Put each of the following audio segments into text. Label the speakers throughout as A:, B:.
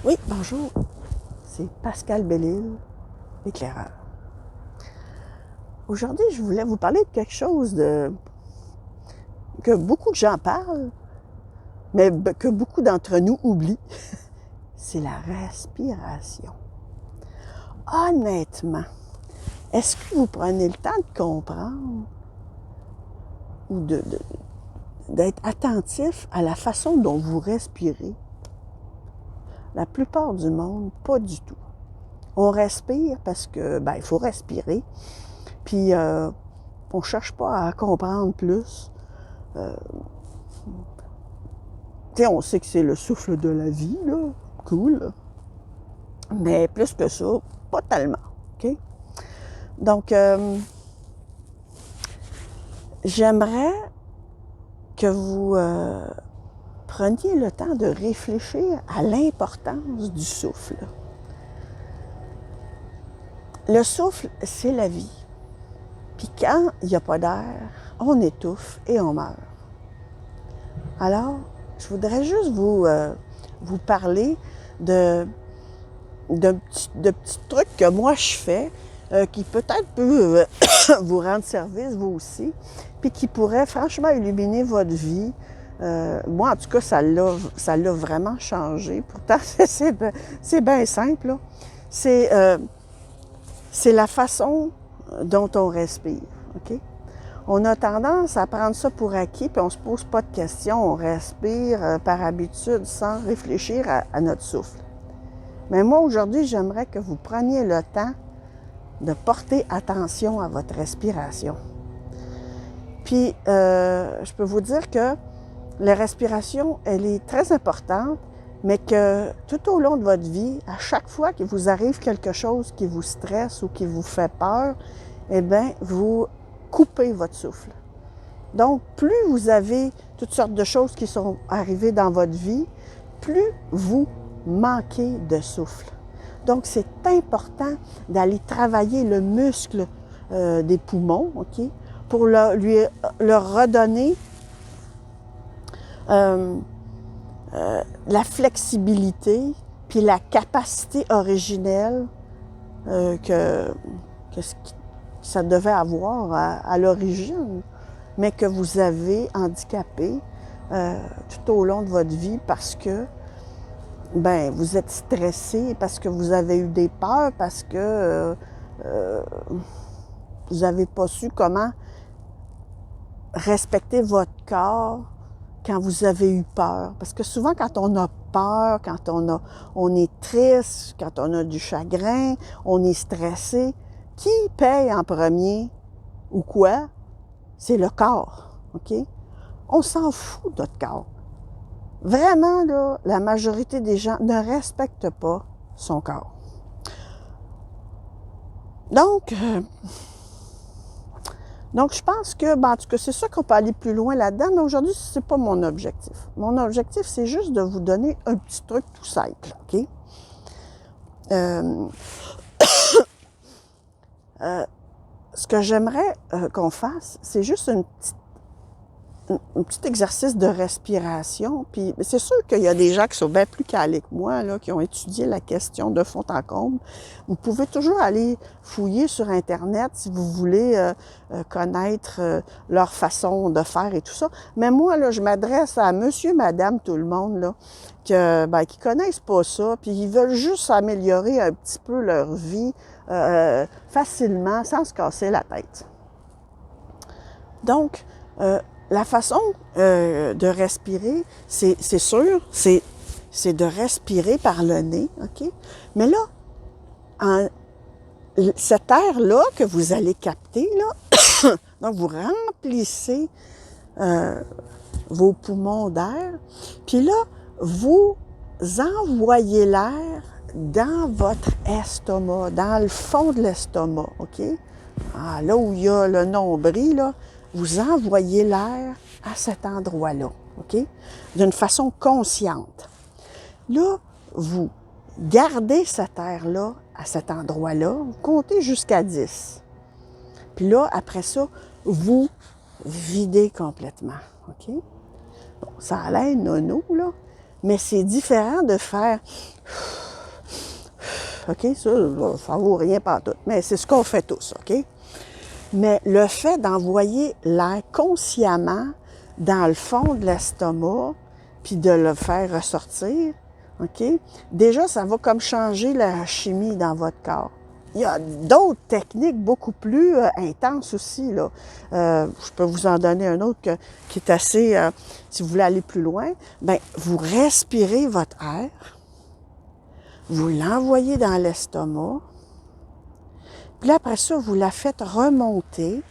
A: Oui, bonjour, c'est Pascal Belle-Île, éclaireur. Aujourd'hui, je voulais vous parler de quelque chose que beaucoup de gens parlent, mais que beaucoup d'entre nous oublient. C'est la respiration. Honnêtement, est-ce que vous prenez le temps de comprendre ou d'être attentif à la façon dont vous respirez? La plupart du monde, pas du tout. On respire parce que, il faut respirer. Puis, on ne cherche pas à comprendre plus. On sait que c'est le souffle de la vie, là. Cool. Mais plus que ça, pas tellement. OK? Donc, j'aimerais que vous preniez le temps de réfléchir à l'importance du souffle. Le souffle, c'est la vie. Puis quand il n'y a pas d'air, on étouffe et on meurt. Alors, je voudrais juste vous parler de petits trucs que moi je fais, qui peut-être peut vous rendre service, vous aussi, puis qui pourraient franchement illuminer votre vie. Moi, en tout cas, ça l'a vraiment changé. Pourtant, c'est bien simple, là. C'est la façon dont on respire, OK? On a tendance à prendre ça pour acquis, puis on ne se pose pas de questions, on respire par habitude sans réfléchir à notre souffle. Mais moi, aujourd'hui, j'aimerais que vous preniez le temps de porter attention à votre respiration. Puis, je peux vous dire que la respiration, elle est très importante, mais que tout au long de votre vie, à chaque fois qu'il vous arrive quelque chose qui vous stresse ou qui vous fait peur, eh bien, vous coupez votre souffle. Donc, plus vous avez toutes sortes de choses qui sont arrivées dans votre vie, plus vous manquez de souffle. Donc, c'est important d'aller travailler le muscle des poumons, OK, pour leur redonner la flexibilité puis la capacité originelle que ça devait avoir à l'origine, mais que vous avez handicapé tout au long de votre vie parce que vous êtes stressé, parce que vous avez eu des peurs, parce que vous n'avez pas su comment respecter votre corps quand vous avez eu peur. Parce que souvent, quand on a peur, quand on est triste, quand on a du chagrin, on est stressé, qui paye en premier ou quoi? C'est le corps, OK? On s'en fout de notre corps. Vraiment, là, la majorité des gens ne respectent pas son corps. Donc, je pense que, en tout cas, c'est sûr qu'on peut aller plus loin là-dedans, mais aujourd'hui, ce n'est pas mon objectif. Mon objectif, c'est juste de vous donner un petit truc tout simple, OK? Ce que j'aimerais qu'on fasse, c'est juste un petit exercice de respiration. Puis c'est sûr qu'il y a des gens qui sont bien plus calés que moi, là, qui ont étudié la question de fond en comble. Vous pouvez toujours aller fouiller sur Internet si vous voulez connaître leur façon de faire et tout ça. Mais moi, là, je m'adresse à monsieur, madame, tout le monde, là, qui connaissent pas ça, puis ils veulent juste améliorer un petit peu leur vie facilement, sans se casser la tête. Donc, la façon de respirer, c'est sûr, c'est de respirer par le nez, OK? Mais là, cet air-là que vous allez capter, là, donc vous remplissez vos poumons d'air, puis là, vous envoyez l'air dans votre estomac, dans le fond de l'estomac, OK? Ah, là où il y a le nombril, là, vous envoyez l'air à cet endroit-là, OK? D'une façon consciente. Là, vous gardez cet air-là à cet endroit-là, vous comptez jusqu'à 10. Puis là, après ça, vous videz complètement, OK? Bon, ça a l'air nono, là, Mais c'est différent de faire... OK? Ça vaut rien pantoute. Mais c'est ce qu'on fait tous, OK? Mais le fait d'envoyer l'air consciemment dans le fond de l'estomac, puis de le faire ressortir, OK? Déjà, ça va comme changer la chimie dans votre corps. Il y a d'autres techniques beaucoup plus intenses aussi, là. Je peux vous en donner un autre qui est assez... si vous voulez aller plus loin, bien, vous respirez votre air, vous l'envoyez dans l'estomac, puis là, après ça, vous la faites remonter,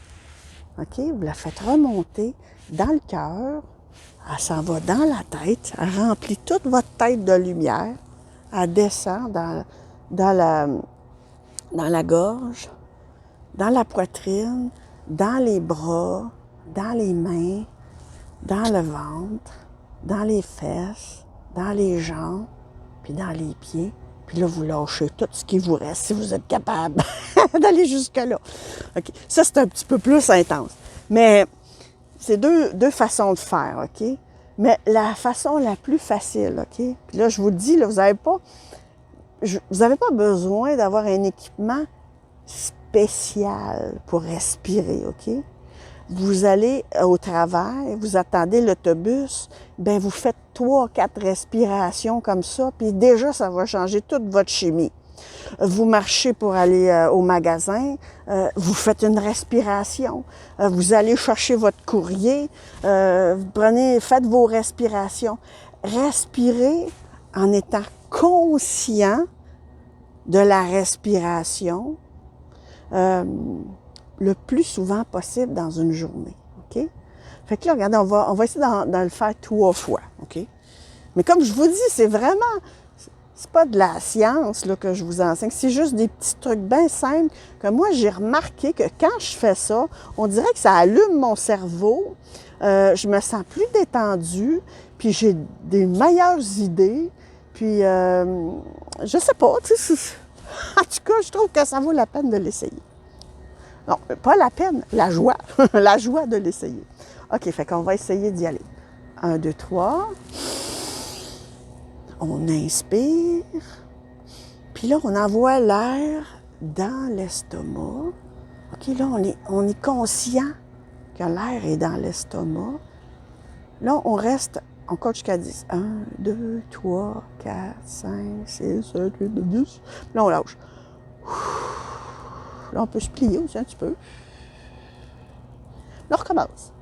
A: OK? Vous la faites remonter dans le cœur, elle s'en va dans la tête, elle remplit toute votre tête de lumière, elle descend dans la gorge, dans la poitrine, dans les bras, dans les mains, dans le ventre, dans les fesses, dans les jambes, puis dans les pieds. Puis là, vous lâchez tout ce qui vous reste, si vous êtes capable d'aller jusque-là. OK? Ça, c'est un petit peu plus intense. Mais c'est deux façons de faire, OK? Mais la façon la plus facile, OK? Puis là, je vous le dis, là, vous n'avez pas besoin d'avoir un équipement spécial pour respirer, OK? Vous allez au travail, vous attendez l'autobus, bien, vous faites 3-4 respirations comme ça, puis déjà, ça va changer toute votre chimie. Vous marchez pour aller au magasin, vous faites une respiration. Vous allez chercher votre courrier, faites vos respirations. Respirez en étant conscient de la respiration le plus souvent possible dans une journée, OK? Fait que là, regardez, on va essayer d'en le faire 3 fois, OK? Mais comme je vous dis, c'est pas de la science là, que je vous enseigne, c'est juste des petits trucs bien simples que moi, j'ai remarqué que quand je fais ça, on dirait que ça allume mon cerveau, je me sens plus détendue, puis j'ai des meilleures idées, puis je sais pas, tu sais, en tout cas, je trouve que ça vaut la peine de l'essayer. Non, pas la peine, la joie, la joie de l'essayer. OK, fait qu'on va essayer d'y aller. 1, 2, 3... On inspire, puis là, on envoie l'air dans l'estomac. OK, là, on est conscient que l'air est dans l'estomac. Là, on reste, on compte jusqu'à 10. 1, 2, 3, 4, 5, 6, 7, 8, 9, 10. Là, on lâche. Là, on peut se plier aussi un petit peu. Là, on recommence.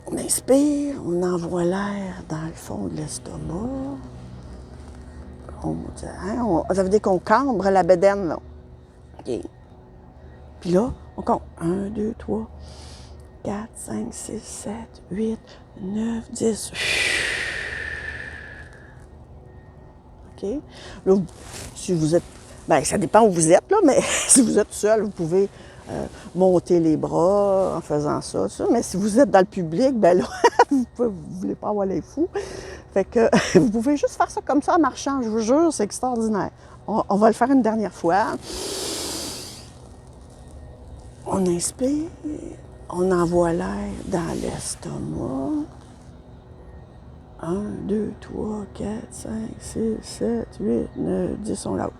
A: On inspire, on envoie l'air dans le fond de l'estomac. Ça veut dire qu'on cambre la bédaine, là. OK. Puis là, on compte. 1, 2, 3, 4, 5, 6, 7, 8, 9, 10. OK. Là, si vous êtes... Bien, ça dépend où vous êtes, là, mais si vous êtes seul, vous pouvez monter les bras en faisant ça. Mais si vous êtes dans le public, bien là, vous ne voulez pas avoir les fous. Fait que vous pouvez juste faire ça comme ça en marchant, je vous jure, c'est extraordinaire. On va le faire une dernière fois. On inspire, on envoie l'air dans l'estomac. 1, 2, 3, 4, 5, 6, 7, 8, 9, 10, on lâche.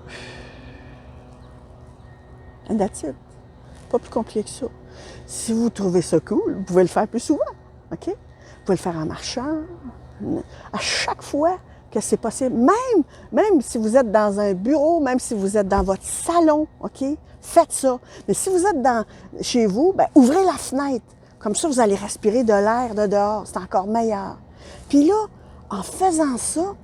A: And that's it. Pas plus compliqué que ça. Si vous trouvez ça cool, vous pouvez le faire plus souvent, OK? Vous pouvez le faire en marchant, à chaque fois que c'est possible. Même si vous êtes dans un bureau, même si vous êtes dans votre salon, OK? Faites ça. Mais si vous êtes chez vous, bien, ouvrez la fenêtre. Comme ça, vous allez respirer de l'air de dehors. C'est encore meilleur. Puis là, en faisant ça,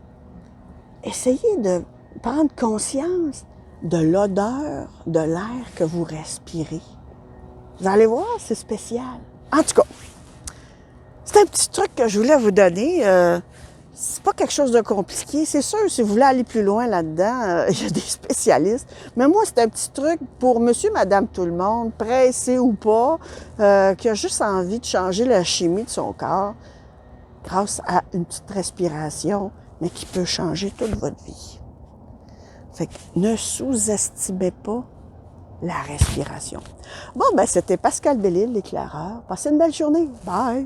A: essayez de prendre conscience de l'odeur de l'air que vous respirez. Vous allez voir, c'est spécial. En tout cas, c'est un petit truc que je voulais vous donner. C'est pas quelque chose de compliqué. C'est sûr, si vous voulez aller plus loin là-dedans, il y a des spécialistes. Mais moi, c'est un petit truc pour monsieur, madame, tout le monde, pressé ou pas, qui a juste envie de changer la chimie de son corps grâce à une petite respiration, mais qui peut changer toute votre vie. Fait que ne sous-estimez pas la respiration. Bon, ben c'était Pascal Bellil, l'éclaireur. Passez une belle journée. Bye!